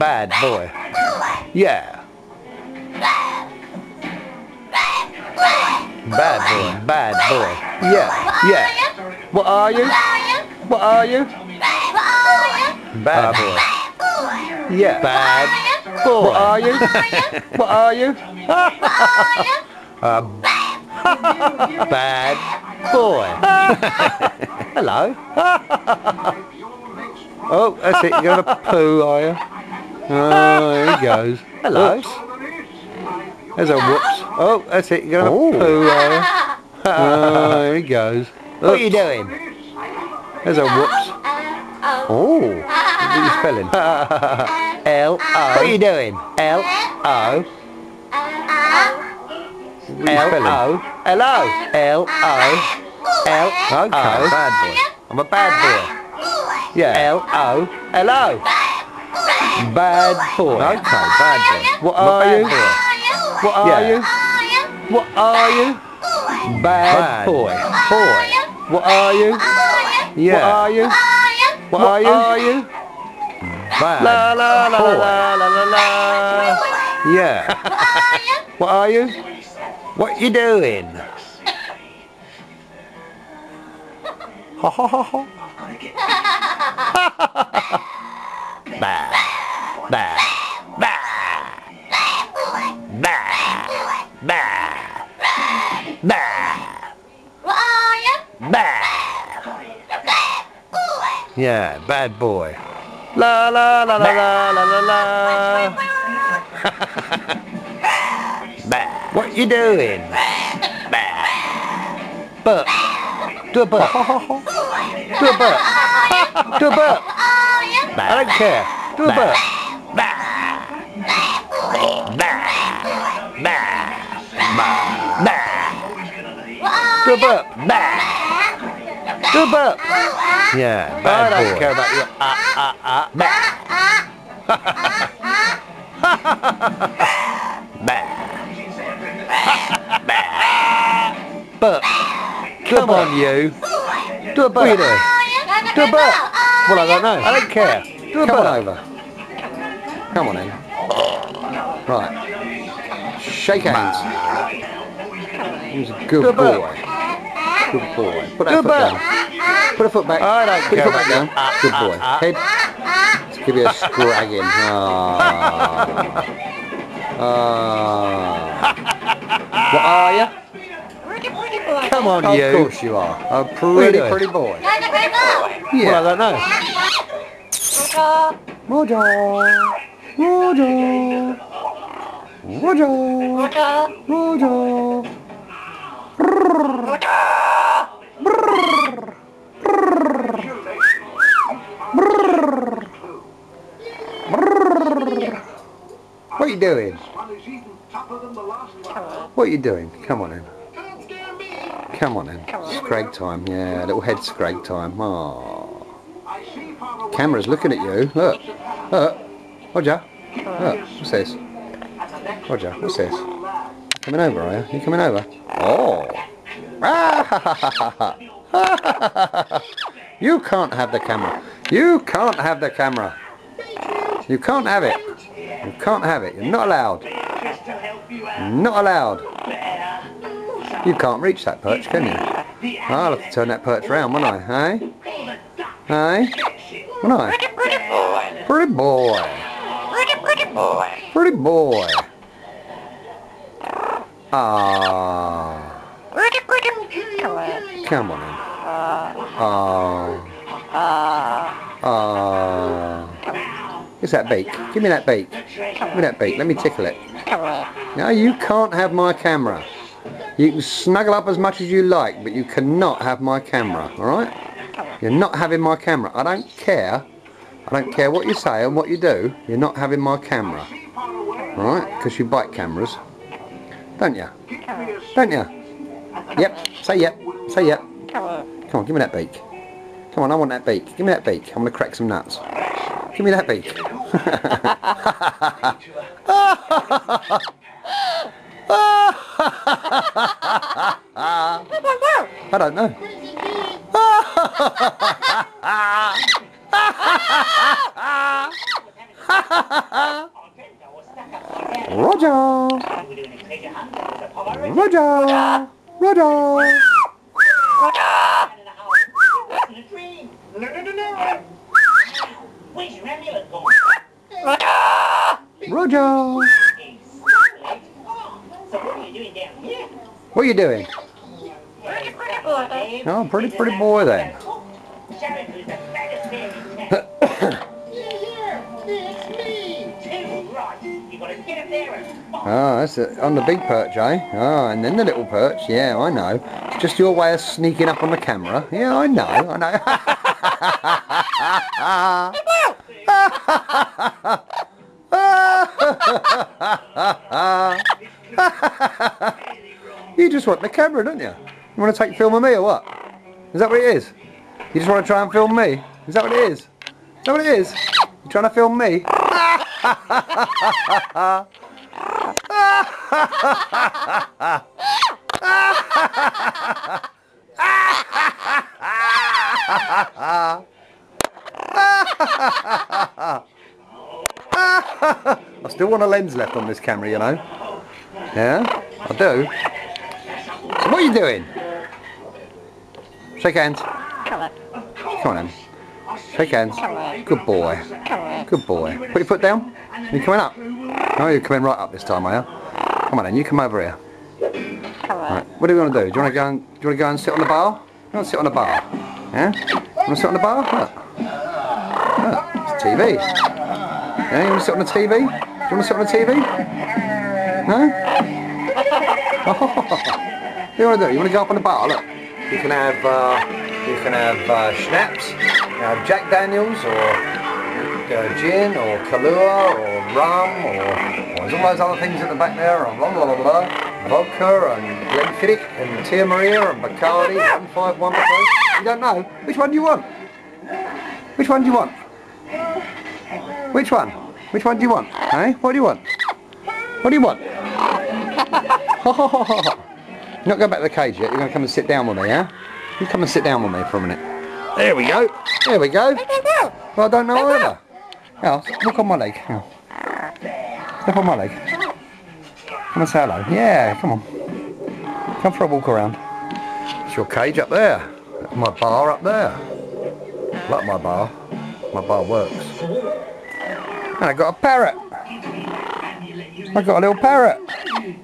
bad boy. Yeah. Bad boy, bad boy. Yeah, yeah. What are you? What are you? Bad boy. Yeah. Bad boy. What are you? What are you? Bad boy. Hello. Oh, that's it. You're going to poo, are you? Oh, there he goes. Hello. Oops. There's a whoops. Oh, that's it. You're going to poo, are you? Oh, there he goes. Oops. What are you doing? There's a whoops. Oh, what are you spelling? L-O. What are you doing? L-O. L-O. Hello. L-O. L-O. Okay, bad boy. I'm a bad boy. Yeah. L-O. Hello. Bad boy. Okay, bad boy. What are you? What are you? What are you? Bad boy. Boy. What are you? Yeah. What are you? What are you? Bad la la la la la la la. Yeah. What are you? What you doing? Ha ha ha ha. Bad. Bad. Bad. Bad. Bad. Bad. Bad. Yeah, bad boy. La la la la la la la la. Bad. What you doing? Bad. Burp. Do a burp. Do a burp. Do a burp. Bad. I don't care. Do a burp. Bad. Bad. Bad. Bad. Do a burp. Bad. Do a burp. Yeah, bad boy. I don't care about your bad. Bad. Bad. Burp. Come on, you. Do a burp. What are you doing? Do a burp. Well, I don't know. I don't care. Do a burp. Come on over. Come on in. Right. Shake hands. He's a good boy. Good boy. Put that foot down. Put a foot back. I don't care. Put your foot back down. Good boy. Head. Let's give you a scragging. What are you? Come on, you. Of course you are. A pretty boy. Yeah. Well, I don't know. Roger. Roger. Roger. Roger. What are you doing? What are you doing? Come on in. Come on in. Scrag time. Yeah, little head scrag time. Oh. Camera's looking at you. Look. Look. Roger. Look. What's this? Roger. What's this? Coming over, are you? You coming over? Oh. You can't have the camera. You can't have the camera. You can't have it. You can't have it. You're not allowed. Not allowed. You can't reach that perch, can you? I'll have to turn that perch round, won't I? Hey? Hey? Won't I? Pretty boy. Pretty boy. Ah. Come on in. What's that beak? Give me that beak. Give me that beak. Let me tickle it. No, you can't have my camera. You can snuggle up as much as you like, but you cannot have my camera, alright? You're not having my camera. I don't care. I don't care what you say and what you do. You're not having my camera. Alright? Because you bite cameras. Don't you? Don't you? Yep. Say yep. Say yep. Come on, give me that beak. Come on, I want that beak. Give me that beak. I'm going to crack some nuts. Give me that beak. I don't know. Roger! Roger! Roger! Roger! What are you doing? Oh, pretty boy then. Oh, that's it. On the big perch, eh? Oh, and then the little perch. Yeah, I know. It's just your way of sneaking up on the camera. Yeah, I know. I know. You just want the camera, don't you? You want to take film of me or what? Is that what it is? You just want to try and film me? Is that what it is? Is that what it is? You trying to film me? I still want a lens left on this camera, you know. Yeah, I do. So what are you doing? Shake hands. Come on then. Shake hands. Good boy. Good boy. Put your foot down. Are you coming up? Oh, you're coming right up this time, are you? Come on then, you come over here. Right. What do you want to do? Do you want to go and sit on the bar? You want to sit on the bar? Yeah? You want to sit on the bar? Look. Look, it's TV. Yeah, you want to sit on the TV? Do you want to sit on the TV? No? Oh. What do you want to do? You want to go up on the bar? Look. You can have schnapps, you can have Jack Daniels, or gin, or Kahlua, or rum, or there's all those other things at the back there, and blah blah blah blah, vodka, and Glenfiddich, and Tia Maria, and Bacardi, 151 Bacardi. You don't know? Which one do you want? Which one do you want? Which one? Which one do you want? Eh? What do you want? What do you want? Ho ho ho ho ho. You're not going back to the cage yet, you're going to come and sit down with me, yeah? You come and sit down with me for a minute. There we go. There we go. Well, I don't know either. Yeah, walk on my leg. Yeah. Step on my leg. Come and say hello. Yeah, come on. Come for a walk around. It's your cage up there. My bar up there. Like my bar. My bar works. And I got a parrot. I got a little parrot.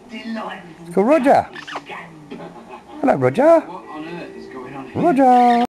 It's called Roger. Hello, Roger. What on earth is going on here? Roger.